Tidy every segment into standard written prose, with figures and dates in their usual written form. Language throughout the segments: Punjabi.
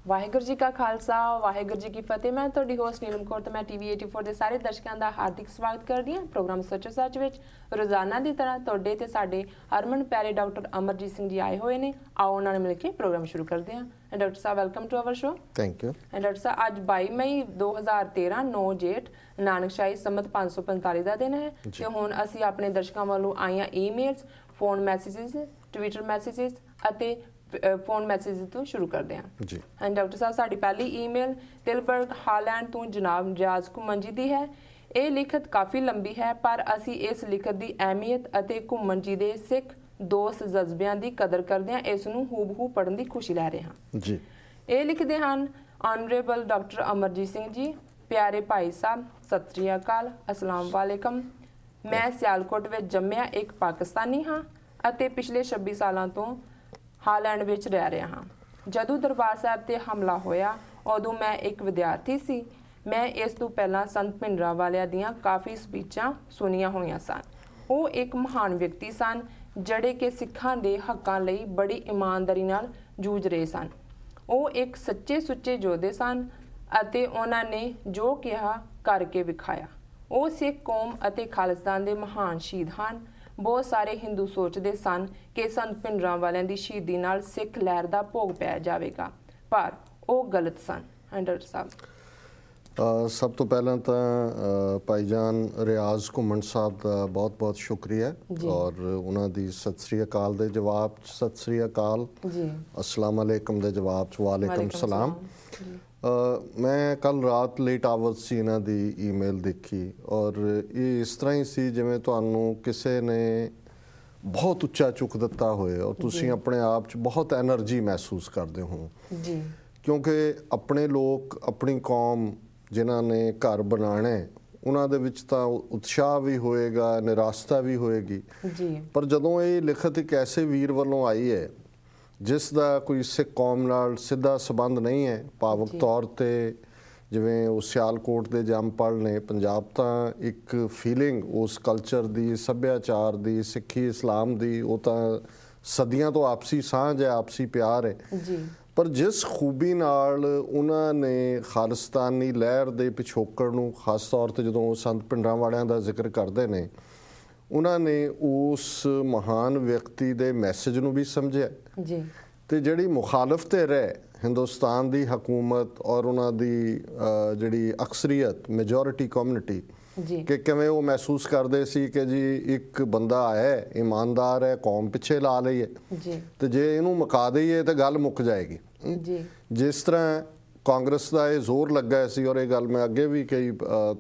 ਵਾਹਿਗੁਰੂ ਜੀ ਕਾ ਖਾਲਸਾ ਵਾਹਿਗੁਰੂ ਜੀ ਕੀ ਫਤਿਹ। ਮੈਂ ਤੁਹਾਡੀ ਹੋਸਟ ਨੀਲਮ ਕੌਰ ਤੇ ਮੈਂ ਟੀਵੀ 84 ਦੇ ਸਾਰੇ ਦਰਸ਼ਕਾਂ ਦਾ ਹਾਰਦਿਕ ਸਵਾਗਤ ਕਰਦੀ ਹਾਂ ਪ੍ਰੋਗਰਾਮ ਸੱਚੋ ਸੱਚ ਵਿੱਚ। ਰੋਜ਼ਾਨਾ ਦੀ ਤਰ੍ਹਾਂ ਤੁਹਾਡੇ ਤੇ ਸਾਡੇ ਹਰਮਨ ਪਿਆਰੇ ਡਾਕਟਰ ਅਮਰਜੀਤ ਸਿੰਘ ਜੀ ਆਏ ਹੋਏ ਨੇ। ਆਓ ਉਹਨਾਂ ਨਾਲ ਮਿਲ ਕੇ ਪ੍ਰੋਗਰਾਮ ਸ਼ੁਰੂ ਕਰਦੇ ਹਾਂ। ਐਂਡ ਡਾਕਟਰ ਸਾਹਿਬ welcome to our show. Thank you. And doctor ਸਾਹਿਬ ਅੱਜ 22 ਮਈ 2013 9 ਜੇਠ ਨਾਨਕਸ਼ਾਹੀ ਸੰਮਤ 545 ਦਾ ਦਿਨ ਹੈ ਤੇ ਹੁਣ ਅਸੀਂ ਆਪਣੇ ਦਰਸ਼ਕਾਂ ਵੱਲੋਂ ਆਈਆਂ emails, phone messages, Twitter messages ਅਤੇ ਫੋਨ ਮੈਸੇਜ ਤੋਂ ਸ਼ੁਰੂ ਕਰਦੇ ਹਾਂ ਜੀ। ਐਂਡ ਡਾਕਟਰ ਸਾਹਿਬ ਸਾਡੀ ਪਹਿਲੀ ਈਮੇਲ ਤਿਲਬਰਗ ਹਾਲੈਂਡ ਤੋਂ ਜਨਾਬ ਰਿਆਜ਼ ਘੁੰਮਣ ਜੀ ਦੀ ਹੈ। ਇਹ ਲਿਖਤ ਕਾਫੀ ਲੰਬੀ ਹੈ ਪਰ ਅਸੀਂ ਇਸ ਲਿਖਤ ਦੀ ਅਹਿਮੀਅਤ ਅਤੇ ਘੁੰਮਣ ਜੀ ਦੇ ਸਿੱਖ ਦੋਸਤ ਜਜ਼ਬਿਆਂ ਦੀ ਕਦਰ ਕਰਦੇ ਹਾਂ ਇਸ ਨੂੰ ਹੂਬਹੂ ਪੜ੍ਹਨ ਦੀ ਖੁਸ਼ੀ ਲੈ ਰਹੇ ਹਾਂ ਜੀ। ਇਹ ਲਿਖਦੇ ਹਨ ਆਨਰੇਬਲ ਡਾਕਟਰ ਅਮਰਜੀਤ ਸਿੰਘ ਜੀ, ਪਿਆਰੇ ਭਾਈ ਸਾਹਿਬ ਸਤਿ ਸ੍ਰੀ ਅਕਾਲ, ਅਸਲਾਮ ਵਾਲੇਕਮ। ਮੈਂ ਸਿਆਲਕੋਟ ਵਿੱਚ ਜੰਮਿਆ ਇੱਕ ਪਾਕਿਸਤਾਨੀ ਹਾਂ ਅਤੇ ਪਿਛਲੇ 26 ਸਾਲਾਂ ਤੋਂ ਹਾਲੈਂਡ ਵਿੱਚ ਰਹਿ ਰਿਹਾ ਹਾਂ। ਜਦੋਂ ਦਰਬਾਰ ਸਾਹਿਬ ਤੇ ਹਮਲਾ ਹੋਇਆ ਉਦੋਂ ਮੈਂ ਇੱਕ ਵਿਦਿਆਰਥੀ ਸੀ। ਮੈਂ ਇਸ ਤੋਂ ਪਹਿਲਾਂ ਸੰਤ ਭਿੰਡਰਾਂਵਾਲਿਆਂ ਦੀਆਂ ਕਾਫੀ ਸਪੀਚਾਂ ਸੁਣੀਆਂ ਹੋਈਆਂ ਸਨ। ਉਹ ਇੱਕ ਮਹਾਨ ਵਿਅਕਤੀ ਸਨ ਜਿਹੜੇ ਕਿ ਸਿੱਖਾਂ ਦੇ ਹੱਕਾਂ ਲਈ ਬੜੀ ਇਮਾਨਦਾਰੀ ਨਾਲ ਜੂਝ ਰਹੇ ਸਨ। ਉਹ ਇੱਕ ਸੱਚੇ ਸੁੱਚੇ ਯੋਧੇ ਸਨ ਅਤੇ ਉਹਨਾਂ ਨੇ ਜੋ ਕਿਹਾ ਕਰਕੇ ਵਿਖਾਇਆ। ਉਹ ਸਿੱਖ ਕੌਮ ਅਤੇ ਖਾਲਿਸਤਾਨ ਦੇ ਮਹਾਨ ਸ਼ਹੀਦ ਹਨ। ਬਹੁਤ ਸਾਰੇ ਹਿੰਦੂ ਸੋਚਦੇ ਸਨ ਕਿ ਸੰਤ ਭਿੰਡਰਾਂਵਾਲਿਆਂ ਦੀ ਸ਼ਹੀਦੀ ਨਾਲ ਸਿੱਖ ਲਹਿਰ ਦਾ ਭੋਗ ਪੈ ਜਾਵੇਗਾ ਪਰ ਉਹ ਗਲਤ ਸਨ। ਡਾਕਟਰ ਸਾਹਿਬ ਸਭ ਤੋਂ ਪਹਿਲਾਂ ਤਾਂ ਭਾਈਜਾਨ ਰਿਆਜ਼ ਘੁੰਮਣ ਸਾਹਿਬ ਦਾ ਬਹੁਤ-ਬਹੁਤ ਸ਼ੁਕਰੀਆ ਔਰ ਉਹਨਾਂ ਦੀ ਸਤਿ ਸ੍ਰੀ ਅਕਾਲ ਦੇ ਜਵਾਬ 'ਚ ਸਤਿ ਸ੍ਰੀ ਅਕਾਲ ਜੀ, ਅਸਲਾਮ ਅਲੈਕਮ ਦੇ ਜਵਾਬ 'ਚ ਵਾਲੇਕਮ ਸਲਾਮ। ਮੈਂ ਕੱਲ ਰਾਤ ਲੇਟ ਆਵਰਸ ਸੀ ਇਹਨਾਂ ਦੀ ਈਮੇਲ ਦੇਖੀ ਔਰ ਇਹ ਇਸ ਤਰ੍ਹਾਂ ਹੀ ਸੀ ਜਿਵੇਂ ਤੁਹਾਨੂੰ ਕਿਸੇ ਨੇ ਬਹੁਤ ਉੱਚਾ ਚੁੱਕ ਦਿੱਤਾ ਹੋਏ ਔਰ ਤੁਸੀਂ ਆਪਣੇ ਆਪ 'ਚ ਬਹੁਤ ਐਨਰਜੀ ਮਹਿਸੂਸ ਕਰਦੇ ਹੋ ਜੀ, ਕਿਉਂਕਿ ਆਪਣੇ ਲੋਕ ਆਪਣੀ ਕੌਮ ਜਿਨ੍ਹਾਂ ਨੇ ਘਰ ਬਣਾਉਣਾ ਉਹਨਾਂ ਦੇ ਵਿੱਚ ਤਾਂ ਉਤਸ਼ਾਹ ਵੀ ਹੋਏਗਾ, ਨਿਰਾਸ਼ਤਾ ਵੀ ਹੋਏਗੀ ਜੀ। ਪਰ ਜਦੋਂ ਇਹ ਲਿਖਤ ਇੱਕ ਐਸੇ ਵੀਰ ਵੱਲੋਂ ਆਈ ਹੈ ਜਿਸ ਦਾ ਕੋਈ ਸਿੱਖ ਕੌਮ ਨਾਲ ਸਿੱਧਾ ਸੰਬੰਧ ਨਹੀਂ ਹੈ ਭਾਵਕ ਤੌਰ 'ਤੇ, ਜਿਵੇਂ ਉਹ ਸਿਆਲਕੋਟ ਦੇ ਜੰਮਪਲ ਨੇ, ਪੰਜਾਬ ਤਾਂ ਇੱਕ ਫੀਲਿੰਗ ਉਸ ਕਲਚਰ ਦੀ, ਸੱਭਿਆਚਾਰ ਦੀ, ਸਿੱਖੀ ਇਸਲਾਮ ਦੀ, ਉਹ ਤਾਂ ਸਦੀਆਂ ਤੋਂ ਆਪਸੀ ਸਾਂਝ ਹੈ, ਆਪਸੀ ਪਿਆਰ ਹੈ ਜੀ। ਪਰ ਜਿਸ ਖੂਬੀ ਨਾਲ ਉਹਨਾਂ ਨੇ ਖਾਲਿਸਤਾਨੀ ਲਹਿਰ ਦੇ ਪਿਛੋਕੜ ਨੂੰ, ਖਾਸ ਤੌਰ 'ਤੇ ਜਦੋਂ ਉਹ ਸੰਤ ਭਿੰਡਰਾਂਵਾਲਿਆਂ ਦਾ ਜ਼ਿਕਰ ਕਰਦੇ ਨੇ, ਉਹਨਾਂ ਨੇ ਉਸ ਮਹਾਨ ਵਿਅਕਤੀ ਦੇ ਮੈਸੇਜ ਨੂੰ ਵੀ ਸਮਝਿਆ ਜੀ। ਤੇ ਜਿਹੜੀ ਮੁਖਾਲਫ ਧਿਰ ਹੈ ਹਿੰਦੁਸਤਾਨ ਦੀ ਹਕੂਮਤ ਔਰ ਉਹਨਾਂ ਦੀ ਜਿਹੜੀ ਅਕਸਰੀਅਤ ਮੈਜੋਰਿਟੀ ਕਮਿਊਨਿਟੀ ਕਿ ਕਿਵੇਂ ਉਹ ਮਹਿਸੂਸ ਕਰਦੇ ਸੀ ਕਿ ਜੀ ਇੱਕ ਬੰਦਾ ਹੈ ਇਮਾਨਦਾਰ ਹੈ, ਕੌਮ ਪਿੱਛੇ ਲਾ ਲਈ ਹੈ ਤੇ ਜੇ ਇਹਨੂੰ ਮੁਕਾ ਦਈਏ ਤਾਂ ਗੱਲ ਮੁੱਕ ਜਾਏਗੀ ਜੀ। ਜਿਸ ਤਰ੍ਹਾਂ ਕਾਂਗਰਸ ਦਾ ਇਹ ਜ਼ੋਰ ਲੱਗਾ ਸੀ ਔਰ ਇਹ ਗੱਲ ਮੈਂ ਅੱਗੇ ਵੀ ਕਈ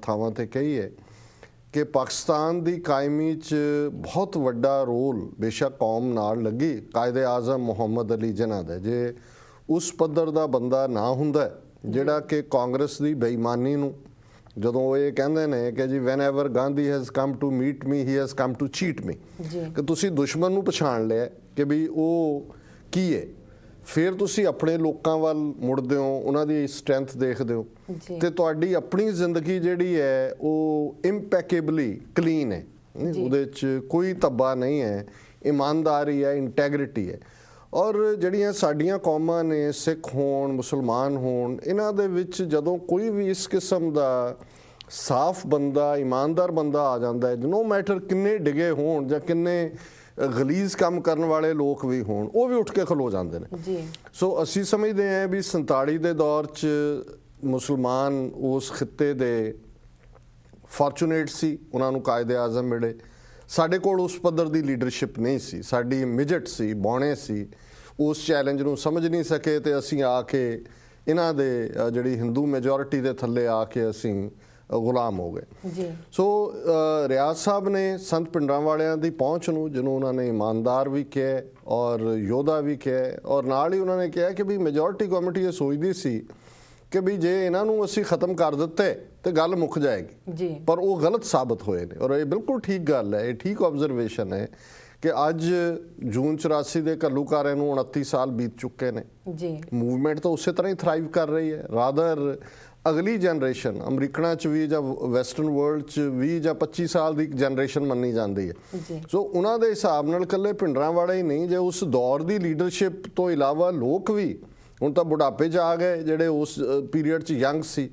ਥਾਵਾਂ ਤੇ ਕਹੀ ਹੈ ਕਿ ਪਾਕਿਸਤਾਨ ਦੀ ਕਾਇਮੀ 'ਚ ਬਹੁਤ ਵੱਡਾ ਰੋਲ ਬੇਸ਼ੱਕ ਕੌਮ ਨਾਲ ਲੱਗੀ, ਕਾਇਦੇ ਆਜ਼ਮ ਮੁਹੰਮਦ ਅਲੀ ਜਿਨਾਹ ਦਾ, ਜੇ ਉਸ ਪੱਧਰ ਦਾ ਬੰਦਾ ਨਾ ਹੁੰਦਾ ਜਿਹੜਾ ਕਿ ਕਾਂਗਰਸ ਦੀ ਬੇਈਮਾਨੀ ਨੂੰ, ਜਦੋਂ ਇਹ ਕਹਿੰਦੇ ਨੇ ਕਿ ਜੀ whenever Gandhi has come to meet me he has come to cheat me, ਕਿ ਤੁਸੀਂ ਦੁਸ਼ਮਣ ਨੂੰ ਪਛਾਣ ਲਿਆ ਕਿ ਵੀ ਉਹ ਕੀ ਹੈ, ਫਿਰ ਤੁਸੀਂ ਆਪਣੇ ਲੋਕਾਂ ਵੱਲ ਮੁੜਦੇ ਹੋ, ਉਹਨਾਂ ਦੀ ਸਟਰੈਂਥ ਦੇਖਦੇ ਹੋ ਤੇ ਤੁਹਾਡੀ ਆਪਣੀ ਜ਼ਿੰਦਗੀ ਜਿਹੜੀ ਹੈ ਉਹ ਇੰਪੈਕੇਬਲੀ ਕਲੀਨ ਹੈ, ਉਹਦੇ 'ਚ ਕੋਈ ਧੱਬਾ ਨਹੀਂ ਹੈ, ਇਮਾਨਦਾਰੀ ਹੈ, ਇੰਟੈਗਰਿਟੀ ਹੈ। ਔਰ ਜਿਹੜੀਆਂ ਸਾਡੀਆਂ ਕੌਮਾਂ ਨੇ, ਸਿੱਖ ਹੋਣ, ਮੁਸਲਮਾਨ ਹੋਣ, ਇਹਨਾਂ ਦੇ ਵਿੱਚ ਜਦੋਂ ਕੋਈ ਵੀ ਇਸ ਕਿਸਮ ਦਾ ਸਾਫ਼ ਬੰਦਾ, ਇਮਾਨਦਾਰ ਬੰਦਾ ਆ ਜਾਂਦਾ ਹੈ, ਨੋ ਮੈਟਰ ਕਿੰਨੇ ਡਿਗੇ ਹੋਣ ਜਾਂ ਕਿੰਨੇ ਗਲੀਜ਼ ਕੰਮ ਕਰਨ ਵਾਲੇ ਲੋਕ ਵੀ ਹੋਣ, ਉਹ ਵੀ ਉੱਠ ਕੇ ਖਲੋ ਜਾਂਦੇ ਨੇ ਜੀ। ਸੋ ਅਸੀਂ ਸਮਝਦੇ ਹਾਂ ਵੀ 47 ਦੇ ਦੌਰ 'ਚ ਮੁਸਲਮਾਨ ਉਸ ਖਿੱਤੇ ਦੇ ਫਾਰਚੂਨੇਟ ਸੀ, ਉਹਨਾਂ ਨੂੰ ਕਾਇਦੇ ਆਜ਼ਮ ਮਿਲੇ। ਸਾਡੇ ਕੋਲ ਉਸ ਪੱਧਰ ਦੀ ਲੀਡਰਸ਼ਿਪ ਨਹੀਂ ਸੀ, ਸਾਡੀ ਮਿਜਟ ਸੀ, ਬੌਣੇ ਸੀ, ਉਸ ਚੈਲੰਜ ਨੂੰ ਸਮਝ ਨਹੀਂ ਸਕੇ ਤੇ ਅਸੀਂ ਆ ਕੇ ਇਹਨਾਂ ਦੇ ਜਿਹੜੀ ਹਿੰਦੂ ਮੈਜੋਰਿਟੀ ਦੇ ਥੱਲੇ ਆ ਕੇ ਅਸੀਂ ਗੁਲਾਮ ਹੋ ਗਏ ਜੀ। ਸੋ ਰਿਆਜ਼ ਸਾਹਿਬ ਨੇ ਸੰਤ ਭਿੰਡਰਾਂਵਾਲਿਆਂ ਦੀ ਪਹੁੰਚ ਨੂੰ, ਜਿਹਨੂੰ ਉਹਨਾਂ ਨੇ ਇਮਾਨਦਾਰ ਵੀ ਕਿਹਾ ਔਰ ਯੋਧਾ ਵੀ ਕਿਹਾ, ਔਰ ਨਾਲ ਹੀ ਉਹਨਾਂ ਨੇ ਕਿਹਾ ਕਿ ਵੀ ਮੈਜੋਰਿਟੀ ਕਮਿਊਨਿਟੀ ਇਹ ਸੋਚਦੀ ਸੀ ਕਿ ਵੀ ਜੇ ਇਹਨਾਂ ਨੂੰ ਅਸੀਂ ਖਤਮ ਕਰ ਦਿੱਤੇ ਤੇ ਗੱਲ ਮੁੱਕ ਜਾਏਗੀ ਜੀ, ਪਰ ਉਹ ਗਲਤ ਸਾਬਤ ਹੋਏ ਨੇ। ਔਰ ਇਹ ਬਿਲਕੁਲ ਠੀਕ ਗੱਲ ਹੈ, ਇਹ ਠੀਕ ਆਬਜ਼ਰਵੇਸ਼ਨ ਹੈ ਕਿ ਅੱਜ ਜੂਨ 84 ਦੇ ਘੱਲੂਘਾਰੇ ਨੂੰ 29 ਸਾਲ ਬੀਤ ਚੁੱਕੇ ਨੇ ਜੀ। ਮੂਵਮੈਂਟ ਤਾਂ ਉਸੇ ਤਰ੍ਹਾਂ ਹੀ ਥਰਾਈਵ ਕਰ ਰਹੀ ਹੈ। ਰਾਦਰ ਅਗਲੀ ਜਨਰੇਸ਼ਨ ਅਮਰੀਕਨਾਂ 'ਚ ਵੀ ਜਾਂ ਵੈਸਟਰਨ ਵਰਲਡ 'ਚ 20 ਜਾਂ 25 ਸਾਲ ਦੀ ਜਨਰੇਸ਼ਨ ਮੰਨੀ ਜਾਂਦੀ ਹੈ। ਸੋ ਉਹਨਾਂ ਦੇ ਹਿਸਾਬ ਨਾਲ ਇਕੱਲੇ ਭਿੰਡਰਾਂਵਾਲਾ ਹੀ ਨਹੀਂ, ਜੇ ਉਸ ਦੌਰ ਦੀ ਲੀਡਰਸ਼ਿਪ ਤੋਂ ਇਲਾਵਾ ਲੋਕ ਵੀ ਹੁਣ ਤਾਂ ਬੁਢਾਪੇ 'ਚ ਆ ਗਏ ਜਿਹੜੇ ਉਸ ਪੀਰੀਅਡ 'ਚ ਯੰਗ ਸੀ।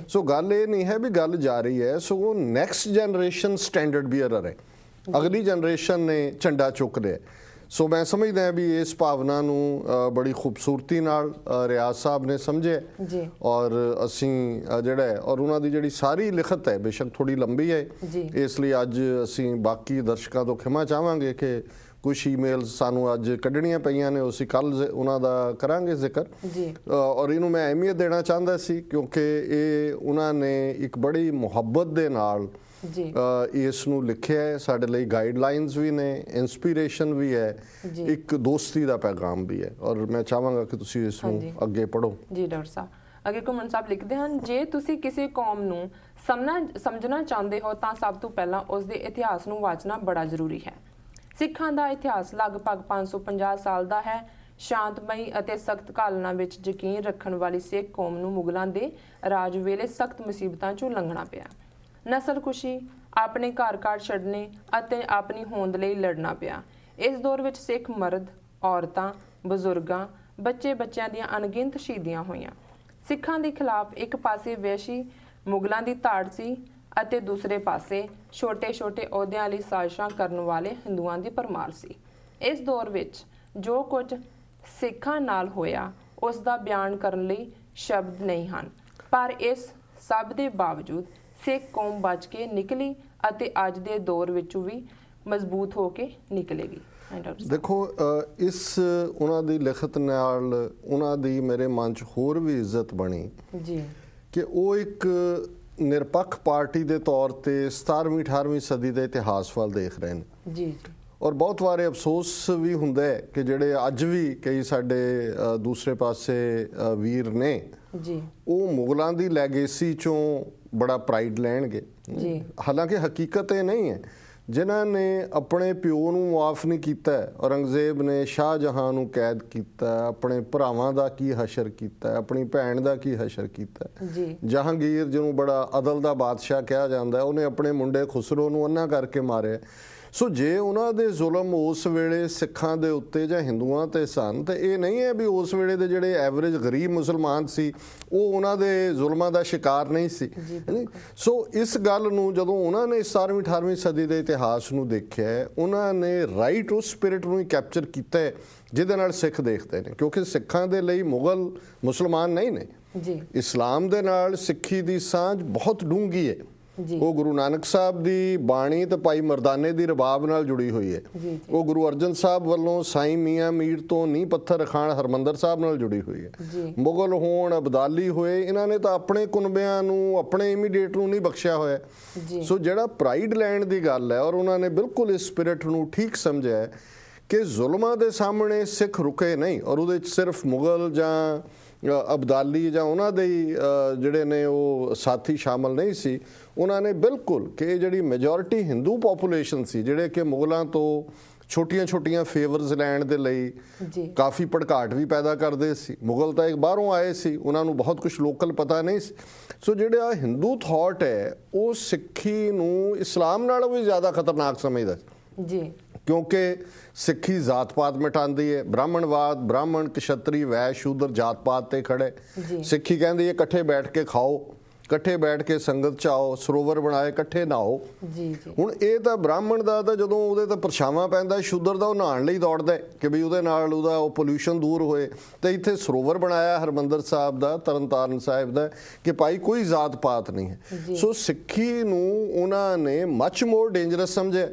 ਸੋ ਗੱਲ ਇਹ ਨਹੀਂ ਹੈ ਵੀ ਗੱਲ ਜਾ ਰਹੀ ਹੈ, ਸੋ ਨੈਕਸਟ ਜਨਰੇਸ਼ਨ ਸਟੈਂਡਰਡ ਬੀਅਰਰ ਹੈ, ਅਗਲੀ ਜਨਰੇਸ਼ਨ ਨੇ ਝੰਡਾ ਚੁੱਕ ਰਿਹਾ। ਸੋ ਮੈਂ ਸਮਝਦਾ ਵੀ ਇਸ ਭਾਵਨਾ ਨੂੰ ਬੜੀ ਖੂਬਸੂਰਤੀ ਨਾਲ ਰਿਆਜ਼ ਸਾਹਿਬ ਨੇ ਸਮਝਿਆ ਔਰ ਅਸੀਂ ਜਿਹੜਾ ਹੈ ਔਰ ਉਹਨਾਂ ਦੀ ਜਿਹੜੀ ਸਾਰੀ ਲਿਖਤ ਹੈ ਬੇਸ਼ੱਕ ਥੋੜੀ ਲੰਬੀ ਹੈ, ਇਸ ਲਈ ਅੱਜ ਅਸੀਂ ਬਾਕੀ ਦਰਸ਼ਕਾਂ ਤੋਂ ਖਿਮਾ ਚਾਹਾਂਗੇ ਕਿ ਕੁਝ ਈਮੇਲਸ ਸਾਨੂੰ ਅੱਜ ਕੱਢਣੀਆਂ ਪਈਆਂ ਨੇ, ਅਸੀਂ ਕੱਲ ਉਹਨਾਂ ਦਾ ਕਰਾਂਗੇ ਜ਼ਿਕਰ। ਔਰ ਇਹਨੂੰ ਮੈਂ ਅਹਿਮੀਅਤ ਦੇਣਾ ਚਾਹੁੰਦਾ ਸੀ ਕਿਉਂਕਿ ਇਹ ਉਹਨਾਂ ਨੇ ਇੱਕ ਬੜੀ ਮੁਹੱਬਤ ਦੇ ਨਾਲ ਇਸ ਨੂੰ ਲਿਖਿਆ ਹੈ, ਸਾਡੇ ਲਈ ਗਾਈਡਲਾਈਨਸ ਵੀ ਨੇ, ਇਨਸਪੀਰੇਸ਼ਨ ਵੀ ਹੈ, ਇੱਕ ਦੋਸਤੀ ਦਾ ਪੈਗਾਮ ਵੀ ਹੈ ਔਰ ਮੈਂ ਚਾਹਾਂਗਾ ਕਿ ਤੁਸੀਂ ਇਸ ਨੂੰ ਅੱਗੇ ਪੜ੍ਹੋ। ਜੀ ਡਾਕਟਰ ਸਾਹਿਬ ਅੱਗੇ ਘੁੰਮਣ ਸਾਹਿਬ ਲਿਖਦੇ ਹਨ, ਜੇ ਤੁਸੀਂ ਕਿਸੇ ਕੌਮ ਨੂੰ ਸਮਝਣਾ ਚਾਹੁੰਦੇ ਹੋ ਤਾਂ ਸਭ ਤੋਂ ਪਹਿਲਾਂ ਉਸ ਦੇ ਇਤਿਹਾਸ ਨੂੰ ਵਾਚਣਾ ਬੜਾ ਜ਼ਰੂਰੀ ਹੈ। ਸਿੱਖਾਂ ਦਾ ਇਤਿਹਾਸ ਲਗਭਗ 550 ਸਾਲ ਦਾ ਹੈ। ਸ਼ਾਂਤਮਈ ਅਤੇ ਸਖਤ ਘਾਲਣਾ ਵਿੱਚ ਯਕੀਨ ਰੱਖਣ ਵਾਲੀ ਸਿੱਖ ਕੌਮ ਨੂੰ ਮੁਗਲਾਂ ਦੇ ਰਾਜ ਵੇਲੇ ਸਖਤ ਮੁਸੀਬਤਾਂ 'ਚੋਂ ਲੰਘਣਾ ਪਿਆ। ਨਸਲਕੁਸ਼ੀ, ਆਪਣੇ ਘਰ-ਘਰ ਛੱਡਣੇ ਅਤੇ ਆਪਣੀ ਹੋਂਦ ਲਈ ਲੜਨਾ ਪਿਆ। ਇਸ ਦੌਰ ਵਿੱਚ ਸਿੱਖ ਮਰਦ, ਔਰਤਾਂ, ਬਜ਼ੁਰਗਾਂ, ਬੱਚਿਆਂ ਦੀਆਂ ਅਣਗਿਣਤ ਸ਼ਹੀਦੀਆਂ ਹੋਈਆਂ। ਸਿੱਖਾਂ ਦੇ ਖਿਲਾਫ ਇੱਕ ਪਾਸੇ ਵੈਸ਼ੀ ਮੁਗਲਾਂ ਦੀ ਧਾੜ ਸੀ ਅਤੇ ਦੂਸਰੇ ਪਾਸੇ ਛੋਟੇ-ਛੋਟੇ ਅਹੁਦਿਆਂ ਲਈ ਸਾਜ਼ਿਸ਼ਾਂ ਕਰਨ ਵਾਲੇ ਹਿੰਦੂਆਂ ਦੀ ਭਰਮਾਰ ਸੀ। ਇਸ ਦੌਰ ਵਿੱਚ ਜੋ ਕੁਝ ਸਿੱਖਾਂ ਨਾਲ ਹੋਇਆ ਉਸ ਦਾ ਬਿਆਨ ਕਰਨ ਲਈ ਸ਼ਬਦ ਨਹੀਂ ਹਨ, ਪਰ ਇਸ ਸਭ ਦੇ ਬਾਵਜੂਦ ਸਿੱਖ ਕੌਮ ਬਚ ਕੇ ਨਿਕਲੀ ਅਤੇ ਅੱਜ ਦੇ ਦੌਰ ਵਿੱਚੋਂ ਵੀ ਮਜ਼ਬੂਤ ਹੋ ਕੇ ਨਿਕਲੇਗੀ। ਦੇਖੋ ਇਸ ਉਹਨਾਂ ਦੀ ਲਿਖਤ ਨਾਲ ਉਹਨਾਂ ਦੀ ਮੇਰੇ ਮਨ 'ਚ ਹੋਰ ਵੀ ਇੱਜ਼ਤ ਬਣੀ ਕਿ ਉਹ ਇੱਕ ਨਿਰਪੱਖ ਪਾਰਟੀ ਦੇ ਤੌਰ ਤੇ 17ਵੀਂ 18ਵੀਂ ਸਦੀ ਦੇ ਇਤਿਹਾਸ ਵੱਲ ਦੇਖ ਰਹੇ ਨੇ। ਔਰ ਬਹੁਤ ਵਾਰੇ ਅਫਸੋਸ ਵੀ ਹੁੰਦਾ ਹੈ ਕਿ ਜਿਹੜੇ ਅੱਜ ਵੀ ਕਈ ਸਾਡੇ ਦੂਸਰੇ ਪਾਸੇ ਵੀਰ ਨੇ ਉਹ ਮੁਗਲਾਂ ਦੀ ਲੈਗੇਸੀ ਚੋਂ ਬੜਾ ਪ੍ਰਾਈਡ ਲੈਣਗੇ। ਹਾਲਾਂਕਿ ਹਕੀਕਤ ਇਹ ਨਹੀਂ ਹੈ। ਜਿਨ੍ਹਾਂ ਨੇ ਆਪਣੇ ਪਿਓ ਨੂੰ ਮੁਆਫ ਨਹੀਂ ਕੀਤਾ, ਔਰੰਗਜ਼ੇਬ ਨੇ ਸ਼ਾਹਜਹਾਂ ਨੂੰ ਕੈਦ ਕੀਤਾ, ਆਪਣੇ ਭਰਾਵਾਂ ਦਾ ਕੀ ਹਸ਼ਰ ਕੀਤਾ, ਆਪਣੀ ਭੈਣ ਦਾ ਕੀ ਹਸ਼ਰ ਕੀਤਾ। ਜਹਾਂਗੀਰ ਜਿਹਨੂੰ ਬੜਾ ਅਦਲ ਦਾ ਬਾਦਸ਼ਾਹ ਕਿਹਾ ਜਾਂਦਾ, ਉਹਨੇ ਆਪਣੇ ਮੁੰਡੇ ਖੁਸਰੋ ਨੂੰ ਅੰਨਾ ਕਰਕੇ ਮਾਰਿਆ। ਸੋ ਜੇ ਉਹਨਾਂ ਦੇ ਜ਼ੁਲਮ ਉਸ ਵੇਲੇ ਸਿੱਖਾਂ ਦੇ ਉੱਤੇ ਜਾਂ ਹਿੰਦੂਆਂ ਤੇ ਸਨ ਤਾਂ ਇਹ ਨਹੀਂ ਹੈ ਵੀ ਉਸ ਵੇਲੇ ਦੇ ਜਿਹੜੇ ਐਵਰੇਜ ਗਰੀਬ ਮੁਸਲਮਾਨ ਸੀ ਉਹ ਉਹਨਾਂ ਦੇ ਜ਼ੁਲਮਾਂ ਦਾ ਸ਼ਿਕਾਰ ਨਹੀਂ ਸੀ। ਸੋ ਇਸ ਗੱਲ ਨੂੰ ਜਦੋਂ ਉਹਨਾਂ ਨੇ 17ਵੀਂ 18ਵੀਂ ਸਦੀ ਦੇ ਇਤਿਹਾਸ ਨੂੰ ਦੇਖਿਆ, ਉਹਨਾਂ ਨੇ ਰਾਈਟ ਉਸ ਸਪਿਰਿਟ ਨੂੰ ਹੀ ਕੈਪਚਰ ਕੀਤਾ ਜਿਹਦੇ ਨਾਲ ਸਿੱਖ ਦੇਖਦੇ ਨੇ, ਕਿਉਂਕਿ ਸਿੱਖਾਂ ਦੇ ਲਈ ਮੁਗਲ ਮੁਸਲਮਾਨ ਨਹੀਂ ਨੇ। ਇਸਲਾਮ ਦੇ ਨਾਲ ਸਿੱਖੀ ਦੀ ਸਾਂਝ ਬਹੁਤ ਡੂੰਘੀ ਹੈ। ਉਹ ਗੁਰੂ ਨਾਨਕ ਸਾਹਿਬ ਦੀ ਬਾਣੀ ਤੇ ਭਾਈ ਮਰਦਾਨੇ ਦੀ ਰਬਾਬ ਨਾਲ ਜੁੜੀ ਹੋਈ ਹੈ। ਉਹ ਗੁਰੂ ਅਰਜਨ ਸਾਹਿਬ ਵੱਲੋਂ ਸਾਈਂ ਮੀਆਂ ਮੀਰ ਤੋਂ ਨੀਂਹ ਪੱਥਰ ਰਖਾਣ ਹਰਮੰਦਰ ਸਾਹਿਬ ਨਾਲ ਜੁੜੀ ਹੋਈ ਹੈ। ਮੁਗਲ ਹੋਣ, ਅਬਦਾਲੀ ਹੋਏ, ਇਹਨਾਂ ਨੇ ਤਾਂ ਆਪਣੇ ਕੁਨਬਿਆਂ ਨੂੰ, ਆਪਣੇ ਇਮੀਡੀਏਟ ਨੂੰ ਨਹੀਂ ਬਖਸ਼ਿਆ ਹੋਇਆ। ਸੋ ਜਿਹੜਾ ਪ੍ਰਾਈਡ ਲੈਣ ਦੀ ਗੱਲ ਹੈ, ਔਰ ਉਹਨਾਂ ਨੇ ਬਿਲਕੁਲ ਇਸ ਸਪਿਰਿਟ ਨੂੰ ਠੀਕ ਸਮਝਿਆ ਕਿ ਜ਼ੁਲਮਾਂ ਦੇ ਸਾਹਮਣੇ ਸਿੱਖ ਰੁਕੇ ਨਹੀਂ। ਔਰ ਉਹਦੇ 'ਚ ਸਿਰਫ ਮੁਗਲ ਜਾਂ ਅਬਦਾਲੀ ਜਾਂ ਉਹਨਾਂ ਦੇ ਜਿਹੜੇ ਨੇ ਉਹ ਸਾਥੀ ਸ਼ਾਮਲ ਨਹੀਂ ਸੀ। ਉਹਨਾਂ ਨੇ ਬਿਲਕੁਲ ਕਿ ਜਿਹੜੀ ਮੈਜੋਰਿਟੀ ਹਿੰਦੂ ਪੋਪੂਲੇਸ਼ਨ ਸੀ, ਜਿਹੜੇ ਕਿ ਮੁਗਲਾਂ ਤੋਂ ਛੋਟੀਆਂ-ਛੋਟੀਆਂ ਫੇਵਰਸ ਲੈਣ ਦੇ ਲਈ ਕਾਫੀ ਭੜਕਾਟ ਵੀ ਪੈਦਾ ਕਰਦੇ ਸੀ। ਮੁਗਲ ਤਾਂ ਇੱਕ ਬਾਹਰੋਂ ਆਏ ਸੀ, ਉਹਨਾਂ ਨੂੰ ਬਹੁਤ ਕੁਝ ਲੋਕਲ ਪਤਾ ਨਹੀਂ ਸੀ। ਸੋ ਜਿਹੜਾ ਹਿੰਦੂ ਥਾਟ ਹੈ ਉਹ ਸਿੱਖੀ ਨੂੰ ਇਸਲਾਮ ਨਾਲੋਂ ਵੀ ਜ਼ਿਆਦਾ ਖਤਰਨਾਕ ਸਮਝਦਾ ਕਿਉਂਕਿ ਸਿੱਖੀ ਜਾਤ-ਪਾਤ ਮਿਟਾਉਂਦੀ ਹੈ। ਬ੍ਰਾਹਮਣਵਾਦ, ਬ੍ਰਾਹਮਣ, ਕਸ਼ਤਰੀ, ਵੈਸ਼, ਸ਼ੂਦਰ ਜਾਤ-ਪਾਤ ਤੇ ਖੜੇ। ਸਿੱਖੀ ਕਹਿੰਦੀ ਹੈ ਇਕੱਠੇ ਬੈਠ ਕੇ ਖਾਓ, ਇਕੱਠੇ ਬੈਠ ਕੇ ਸੰਗਤ ਚ ਆਓ, ਸਰੋਵਰ ਬਣਾਏ, ਇਕੱਠੇ ਨਹਾਓ। ਹੁਣ ਇਹ ਤਾਂ ਬ੍ਰਾਹਮਣ ਦਾ ਤਾਂ ਜਦੋਂ ਉਹਦੇ ਤੇ ਪਰਛਾਵਾਂ ਪੈਂਦਾ, ਸ਼ੂਦਰ ਦਾ ਉਹ ਨਹਾਉਣ ਲਈ ਦੌੜਦਾ ਕਿ ਵੀ ਉਹਦੇ ਨਾਲ ਉਹਦਾ ਉਹ ਪੋਲਿਊਸ਼ਨ ਦੂਰ ਹੋਏ। ਤੇ ਇੱਥੇ ਸਰੋਵਰ ਬਣਾਇਆ ਹਰਮੰਦਰ ਸਾਹਿਬ ਦਾ, ਤਰਨਤਾਰਨ ਸਾਹਿਬ ਦਾ, ਕਿ ਭਾਈ ਕੋਈ ਜਾਤ-ਪਾਤ ਨਹੀਂ ਹੈ। ਸੋ ਸਿੱਖੀ ਨੂੰ ਉਹਨਾਂ ਨੇ ਮੱਚ ਮੋਰ ਡੇਂਜਰਸ ਸਮਝਿਆ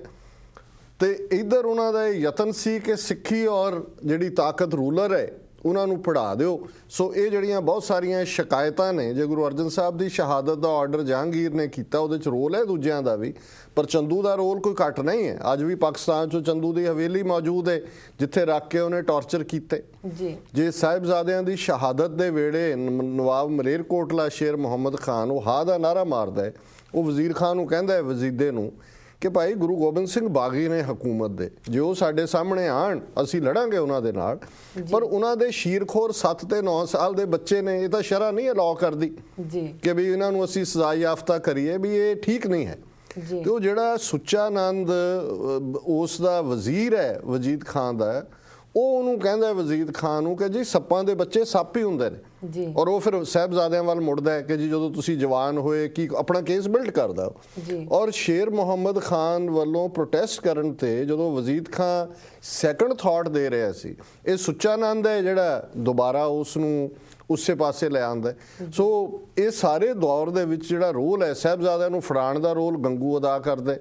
ਤੇ ਇੱਧਰ ਉਹਨਾਂ ਦਾ ਇਹ ਯਤਨ ਸੀ ਕਿ ਸਿੱਖੀ ਔਰ ਜਿਹੜੀ ਤਾਕਤ ਰੂਲਰ ਹੈ ਉਹਨਾਂ ਨੂੰ ਪੜ੍ਹਾ ਦਿਓ। ਸੋ ਇਹ ਜਿਹੜੀਆਂ ਬਹੁਤ ਸਾਰੀਆਂ ਸ਼ਿਕਾਇਤਾਂ ਨੇ, ਜੇ ਗੁਰੂ ਅਰਜਨ ਸਾਹਿਬ ਦੀ ਸ਼ਹਾਦਤ ਦਾ ਆਰਡਰ ਜਹਾਂਗੀਰ ਨੇ ਕੀਤਾ, ਉਹਦੇ 'ਚ ਰੋਲ ਹੈ ਦੂਜਿਆਂ ਦਾ ਵੀ, ਪਰ ਚੰਦੂ ਦਾ ਰੋਲ ਕੋਈ ਘੱਟ ਨਹੀਂ ਹੈ। ਅੱਜ ਵੀ ਪਾਕਿਸਤਾਨ 'ਚ ਚੰਦੂ ਦੀ ਹਵੇਲੀ ਮੌਜੂਦ ਹੈ ਜਿੱਥੇ ਰੱਖ ਕੇ ਉਹਨੇ ਟਾਰਚਰ ਕੀਤੇ। ਜੇ ਸਾਹਿਬਜ਼ਾਦਿਆਂ ਦੀ ਸ਼ਹਾਦਤ ਦੇ ਵੇਲੇ ਨਵਾਬ ਮਲੇਰਕੋਟਲਾ ਸ਼ੇਰ ਮੁਹੰਮਦ ਖਾਨ ਉਹ ਹਾ ਦਾ ਨਾਰਾ ਮਾਰਦਾ ਹੈ, ਉਹ ਵਜ਼ੀਰ ਖਾਨ ਨੂੰ ਕਹਿੰਦਾ ਹੈ, ਵਜ਼ੀਦੇ ਨੂੰ, ਕਿ ਭਾਈ ਗੁਰੂ ਗੋਬਿੰਦ ਸਿੰਘ ਬਾਗੀ ਨੇ ਹਕੂਮਤ ਦੇ, ਜੇ ਉਹ ਸਾਡੇ ਸਾਹਮਣੇ ਆਣ ਅਸੀਂ ਲੜਾਂਗੇ ਉਹਨਾਂ ਦੇ ਨਾਲ, ਪਰ ਉਹਨਾਂ ਦੇ ਸ਼ੀਰਖੋਰ 7 ਤੇ 9 ਸਾਲ ਦੇ ਬੱਚੇ ਨੇ, ਇਹ ਤਾਂ ਸ਼ਰਅ ਨਹੀਂ ਅਲਾਉ ਕਰਦੀ ਕਿ ਵੀ ਇਹਨਾਂ ਨੂੰ ਅਸੀਂ ਸਜ਼ਾ ਯਾਫਤਾ ਕਰੀਏ, ਵੀ ਇਹ ਠੀਕ ਨਹੀਂ ਹੈ। ਤੇ ਉਹ ਜਿਹੜਾ ਸੁੱਚਾ ਨੰਦ ਉਸ ਦਾ ਵਜ਼ੀਰ ਹੈ, ਵਜੀਦ ਖਾਨ ਦਾ, ਉਹ ਉਹਨੂੰ ਕਹਿੰਦਾ ਵਜ਼ੀਰ ਖਾਨ ਨੂੰ ਕਿ ਜੀ ਸੱਪਾਂ ਦੇ ਬੱਚੇ ਸੱਪ ਹੀ ਹੁੰਦੇ ਨੇ ਜੀ। ਔਰ ਉਹ ਫਿਰ ਸਾਹਿਬਜ਼ਾਦਿਆਂ ਵੱਲ ਮੁੜਦਾ ਹੈ ਕਿ ਜੀ ਜਦੋਂ ਤੁਸੀਂ ਜਵਾਨ ਹੋਏ ਕੀ ਆਪਣਾ ਕੇਸ ਬਿਲਡ ਕਰਦਾ ਜੀ। ਔਰ ਸ਼ੇਰ ਮੁਹੰਮਦ ਖਾਨ ਵੱਲੋਂ ਪ੍ਰੋਟੈਸਟ ਕਰਨ ਤੇ ਜਦੋਂ ਵਜ਼ੀਰ ਖਾਨ ਸੈਕੰਡ ਥਾਟ ਦੇ ਰਿਹਾ ਸੀ, ਇਹ ਸੁੱਚਾ ਨੰਦ ਹੈ ਜਿਹੜਾ ਦੁਬਾਰਾ ਉਸ ਨੂੰ ਉਸੇ ਪਾਸੇ ਲੈ ਆਉਂਦਾ। ਸੋ ਇਹ ਸਾਰੇ ਦੌਰ ਦੇ ਵਿੱਚ ਜਿਹੜਾ ਰੋਲ ਹੈ ਸਾਹਿਬਜ਼ਾਦਿਆਂ ਨੂੰ ਫੜਾਉਣ ਦਾ ਰੋਲ ਗੰਗੂ ਅਦਾ ਕਰਦਾ।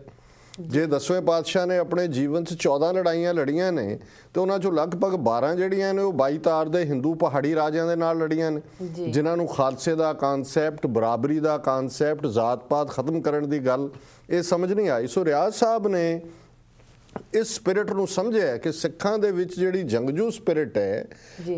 ਜੇ 10ਵੇਂ ਪਾਤਸ਼ਾਹ ਨੇ ਆਪਣੇ ਜੀਵਨ 'ਚ 14 ਲੜਾਈਆਂ ਲੜੀਆਂ ਨੇ ਤੇ ਉਹਨਾਂ 'ਚੋਂ ਲਗਭਗ 12 ਜਿਹੜੀਆਂ ਨੇ ਉਹ 22 ਤਾਰ ਦੇ ਹਿੰਦੂ ਪਹਾੜੀ ਰਾਜਿਆਂ ਦੇ ਨਾਲ ਲੜੀਆਂ ਨੇ, ਜਿਨ੍ਹਾਂ ਨੂੰ ਖਾਲਸੇ ਦਾ ਕਾਨਸੈਪਟ, ਬਰਾਬਰੀ ਦਾ ਕਾਨਸੈਪਟ, ਜ਼ਾਤ-ਪਾਤ ਖਤਮ ਕਰਨ ਦੀ ਗੱਲ ਇਹ ਸਮਝ ਨਹੀਂ ਆਈ। ਸੋ ਰਿਆਜ਼ ਸਾਹਿਬ ਨੇ ਇਸ ਸਪਿਰਿਟ ਨੂੰ ਸਮਝਿਆ ਕਿ ਸਿੱਖਾਂ ਦੇ ਵਿੱਚ ਜਿਹੜੀ ਜੰਗਜੂ ਸਪਿਰਿਟ ਹੈ,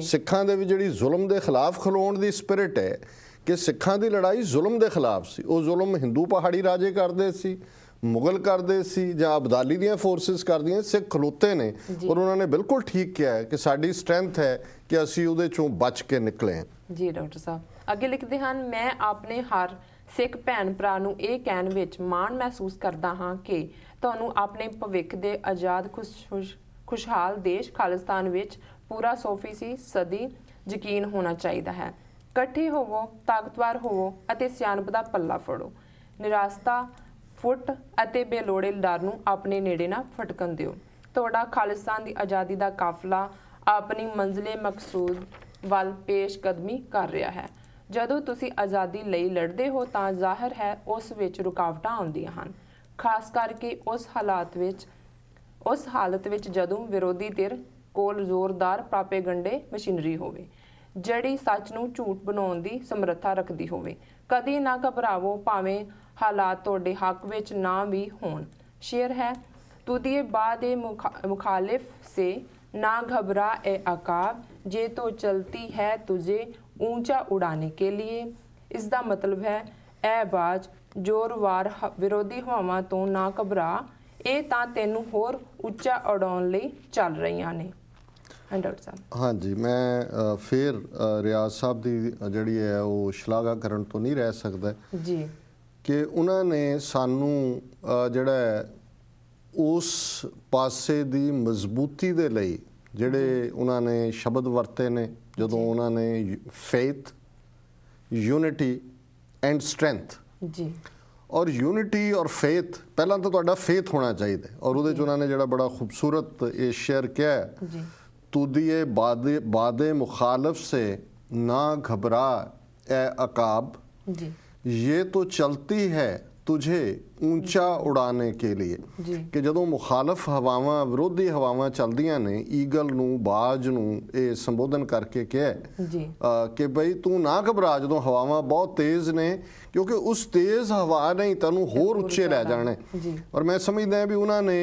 ਸਿੱਖਾਂ ਦੇ ਵਿੱਚ ਜਿਹੜੀ ਜ਼ੁਲਮ ਦੇ ਖਿਲਾਫ ਖਲੋਣ ਦੀ ਸਪਿਰਿਟ ਹੈ, ਕਿ ਸਿੱਖਾਂ ਦੀ ਲੜਾਈ ਜ਼ੁਲਮ ਦੇ ਖਿਲਾਫ ਸੀ। ਉਹ ਜ਼ੁਲਮ ਹਿੰਦੂ ਪਹਾੜੀ ਰਾਜੇ ਕਰਦੇ ਸੀ, ਮੁਗਲ ਕਰਦੇ ਸੀ ਜਾਂ ਅਬਦਾਲੀ ਦੀਆਂ ਫੋਰਸਿਸ ਕਰਦੀਆਂ, ਸਿੱਖ ਖਲੋਤੇ ਨੇ ਔਰ ਉਹਨਾਂ ਨੇ ਬਿਲਕੁਲ ਠੀਕ ਕਿਹਾ ਹੈ ਕਿ ਸਾਡੀ ਸਟਰੈਂਥ ਹੈ ਕਿ ਅਸੀਂ ਉਹਦੇ ਚੋਂ ਬਚ ਕੇ ਨਿਕਲੇ ਹਾਂ। ਜੀ ਡਾਕਟਰ ਸਾਹਿਬ ਅੱਗੇ ਲਿਖਦੇ ਹਨ, ਮੈਂ ਆਪਣੇ ਹਰ ਸਿੱਖ ਭੈਣ ਭਰਾ ਨੂੰ ਇਹ ਕਹਿਣ ਵਿੱਚ ਮਾਣ ਮਹਿਸੂਸ ਕਰਦਾ ਹਾਂ ਕਿ ਤੁਹਾਨੂੰ ਆਪਣੇ ਭਵਿੱਖ ਦੇ ਆਜ਼ਾਦ ਖੁਸ਼ਹਾਲ ਦੇਸ਼ ਖਾਲਿਸਤਾਨ ਵਿੱਚ ਪੂਰਾ 100% ਯਕੀਨ ਹੋਣਾ ਚਾਹੀਦਾ ਹੈ। ਇਕੱਠੇ ਹੋਵੋ, ਤਾਕਤਵਰ ਹੋਵੋ ਅਤੇ ਸਿਆਣਪ ਦਾ ਪੱਲਾ ਫੜੋ। ਨਿਰਾਸ਼ਤਾ ਫੁੱਟ ਅਤੇ ਬੇਲੋੜੇ ਡਰ ਨੂੰ ਆਪਣੇ ਨੇੜੇ ਨਾ ਫਟਕਣ ਦਿਓ। ਤੁਹਾਡਾ ਖਾਲਿਸਤਾਨ ਦੀ ਆਜ਼ਾਦੀ ਦਾ ਕਾਫਲਾ ਆਪਣੀ ਮੰਜ਼ਿਲੇ ਮਕਸੂਦ ਵੱਲ ਪੇਸ਼ਕਦਮੀ ਕਰ ਰਿਹਾ ਹੈ। ਜਦੋਂ ਤੁਸੀਂ ਆਜ਼ਾਦੀ ਲਈ ਲੜਦੇ ਹੋ ਤਾਂ ਜ਼ਾਹਿਰ ਹੈ ਉਸ ਵਿੱਚ ਰੁਕਾਵਟਾਂ ਆਉਂਦੀਆਂ ਹਨ, ਖਾਸ ਕਰਕੇ ਉਸ ਹਾਲਤ ਵਿੱਚ ਜਦੋਂ ਵਿਰੋਧੀ ਧਿਰ ਕੋਲ ਜ਼ੋਰਦਾਰ ਪ੍ਰਾਪੇਗੰਡੇ ਮਸ਼ੀਨਰੀ ਹੋਵੇ ਜਿਹੜੀ ਸੱਚ ਨੂੰ ਝੂਠ ਬਣਾਉਣ ਦੀ ਸਮਰੱਥਾ ਰੱਖਦੀ ਹੋਵੇ। ਕਦੀ ਨਾ ਘਬਰਾਵੋ ਭਾਵੇਂ ਹਾਲਾਤ ਤੁਹਾਡੇ ਹੱਕ ਵਿੱਚ ਨਾ ਵੀ ਹੋਣ। ਸ਼ੇਰ ਹੈ, ਤੁਝੇ ਬਾਦੇ मुखालिफ से ना घबरा ए अकाब, जे तो चलती है तुझे ऊंचा उड़ाने के लिए। इस दा मतलब है ए बाज ਜ਼ੋਰਵਾਰ ਵਿਰੋਧੀ ਹਵਾਵਾਂ ਤੋਂ ਨਾ ਘਬਰਾ, ਇਹ ਤਾਂ ਤੈਨੂੰ ਹੋਰ ਉੱਚਾ ਉਡਾਉਣ ਲਈ ਚੱਲ ਰਹੀਆਂ ਨੇ। ਡਾਕਟਰ ਸਾਹਿਬ ਹਾਂਜੀ, ਮੈਂ ਫਿਰ ਰਿਆਜ਼ ਸਾਹਿਬ ਦੀ ਜਿਹੜੀ ਹੈ ਉਹ ਸ਼ਲਾਘਾ ਕਰਨ ਤੋਂ ਨਹੀਂ ਰਹਿ ਸਕਦਾ ਜੀ ਕਿ ਉਹਨਾਂ ਨੇ ਸਾਨੂੰ ਜਿਹੜਾ ਉਸ ਪਾਸੇ ਦੀ ਮਜ਼ਬੂਤੀ ਦੇ ਲਈ ਜਿਹੜੇ ਉਹਨਾਂ ਨੇ ਸ਼ਬਦ ਵਰਤੇ ਨੇ, ਜਦੋਂ ਉਹਨਾਂ ਨੇ ਫੇਥ, ਯੂਨਿਟੀ ਐਂਡ ਸਟਰੈਂਥ ਜੀ, ਔਰ ਯੂਨਿਟੀ ਔਰ ਫੇਥ, ਪਹਿਲਾਂ ਤਾਂ ਤੁਹਾਡਾ ਫੇਥ ਹੋਣਾ ਚਾਹੀਦਾ ਔਰ ਉਹਦੇ 'ਚ ਉਹਨਾਂ ਨੇ ਜਿਹੜਾ ਬੜਾ ਖੂਬਸੂਰਤ ਇਹ ਸ਼ੇਅਰ ਕਿਹਾ, तुदिए बादे मुखालिफ से ना घबरा ए अकाब, ये तो चलती है तुझे ऊंचा उड़ाने के लिए। कि ਜਦੋਂ ਮੁਖਾਲਫ ਹਵਾਵਾਂ, ਵਿਰੋਧੀ ਹਵਾਵਾਂ ਚੱਲਦੀਆਂ ਨੇ, ਈਗਲ ਨੂੰ, ਬਾਜ ਨੂੰ ਇਹ ਸੰਬੋਧਨ ਕਰਕੇ ਕਿਹਾ ਕਿ ਬਈ ਤੂੰ ਨਾ ਘਬਰਾ ਜਦੋਂ ਹਵਾਵਾਂ ਬਹੁਤ ਤੇਜ਼ ਨੇ, ਕਿਉਂਕਿ ਉਸ ਤੇਜ਼ ਹਵਾ ਨੇ ਤੈਨੂੰ ਹੋਰ ਉੱਚੇ ਲੈ ਜਾਣਾ। ਔਰ ਮੈਂ ਸਮਝਦਾ ਵੀ ਉਹਨਾਂ ਨੇ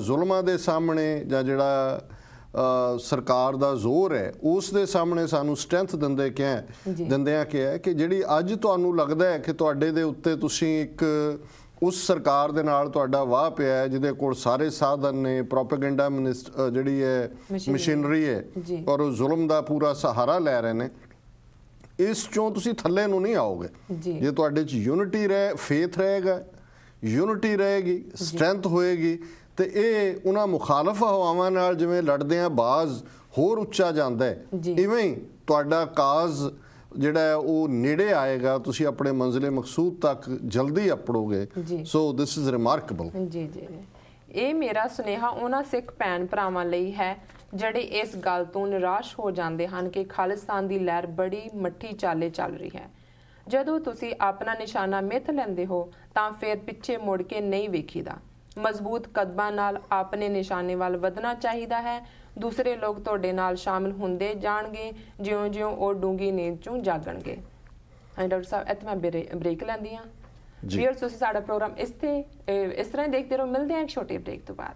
ਜ਼ੁਲਮਾਂ ਦੇ ਸਾਹਮਣੇ ਜਾਂ ਜਿਹੜਾ ਸਰਕਾਰ ਦਾ ਜ਼ੋਰ ਹੈ ਉਸ ਦੇ ਸਾਹਮਣੇ ਸਾਨੂੰ ਸਟਰੈਂਥ ਦਿੰਦਿਆਂ ਕਿਹਾ ਕਿ ਜਿਹੜੀ ਅੱਜ ਤੁਹਾਨੂੰ ਲੱਗਦਾ ਹੈ ਕਿ ਤੁਹਾਡੇ ਦੇ ਉੱਤੇ ਤੁਸੀਂ ਇੱਕ ਉਸ ਸਰਕਾਰ ਦੇ ਨਾਲ ਤੁਹਾਡਾ ਵਾਹ ਪਿਆ ਹੈ ਜਿਹਦੇ ਕੋਲ ਸਾਰੇ ਸਾਧਨ ਨੇ, ਪ੍ਰੋਪੇਗੈਂਡਾ ਜਿਹੜੀ ਹੈ ਮਸ਼ੀਨਰੀ ਹੈ ਔਰ ਉਹ ਜ਼ੁਲਮ ਦਾ ਪੂਰਾ ਸਹਾਰਾ ਲੈ ਰਹੇ ਨੇ, ਇਸ ਚੋਂ ਤੁਸੀਂ ਥੱਲੇ ਨੂੰ ਨਹੀਂ ਆਓਗੇ। ਜੇ ਤੁਹਾਡੇ 'ਚ ਯੂਨਿਟੀ ਫੇਥ ਰਹੇਗਾ, ਯੂਨਿਟੀ ਰਹੇਗੀ, ਸਟਰੈਂਥ ਹੋਏਗੀ, ਤੇ ਇਹ ਉਹਨਾਂ ਮੁਖਾਲਫ ਹਵਾਵਾਂ ਨਾਲ ਜਿਵੇਂ ਲੜਦਿਆਂ ਬਾਜ਼ ਹੋਰ ਉੱਚਾ ਜਾਂਦਾ ਹੈ, ਇਵੇਂ ਹੀ ਤੁਹਾਡਾ ਕਾਜ਼ ਜਿਹੜਾ ਹੈ ਉਹ ਨੇੜੇ ਆਏਗਾ, ਤੁਸੀਂ ਆਪਣੇ ਮੰਜ਼ਿਲੇ ਮਕਸੂਦ ਤੱਕ ਜਲਦੀ ਅਪੜੋਗੇ। ਸੋ ਦਿਸ ਇਜ਼ ਰਿਮਾਰਕੇਬਲ। ਜੀ ਜੀ, ਇਹ ਮੇਰਾ ਸੁਨੇਹਾ ਉਹਨਾਂ ਸਿੱਖ ਭੈਣ ਭਰਾਵਾਂ ਲਈ ਹੈ ਜਿਹੜੇ ਇਸ ਗੱਲ ਤੋਂ ਨਿਰਾਸ਼ ਹੋ ਜਾਂਦੇ ਹਨ ਕਿ ਖਾਲਿਸਤਾਨ ਦੀ ਲਹਿਰ ਬੜੀ ਮੱਠੀ ਚਾਲੇ ਚੱਲ ਰਹੀ ਹੈ। ਜਦੋਂ ਤੁਸੀਂ ਆਪਣਾ ਨਿਸ਼ਾਨਾ ਮਿੱਥ ਲੈਂਦੇ ਹੋ ਤਾਂ ਫਿਰ ਪਿੱਛੇ ਮੁੜ ਕੇ ਨਹੀਂ ਵੇਖੀਦਾ। ਮਜ਼ਬੂਤ ਕਦਮਾਂ ਨਾਲ ਆਪਣੇ ਨਿਸ਼ਾਨੇ ਵੱਲ ਵਧਣਾ ਚਾਹੀਦਾ ਹੈ। ਦੂਸਰੇ ਲੋਕ ਤੁਹਾਡੇ ਨਾਲ ਸ਼ਾਮਿਲ ਹੁੰਦੇ ਜਾਣਗੇ ਜਿਉਂ-ਜਿਉਂ ਉਹ ਡੂੰਗੀ ਨੀਂਦ ਚੋਂ ਜਾਗਣਗੇ। ਡਾਕਟਰ ਸਾਹਿਬ ਇੱਥੇ ਮੈਂ ਬ੍ਰੇਕ ਲੈਂਦੀ ਹਾਂ। ਵੀਅਰਸ ਤੁਸੀਂ ਸਾਡਾ ਪ੍ਰੋਗਰਾਮ ਇਸ ਤਰ੍ਹਾਂ ਹੀ ਦੇਖਦੇ ਰਹੋ। ਮਿਲਦੇ ਹਾਂ ਇੱਕ ਛੋਟੇ ਬ੍ਰੇਕ ਤੋਂ ਬਾਅਦ।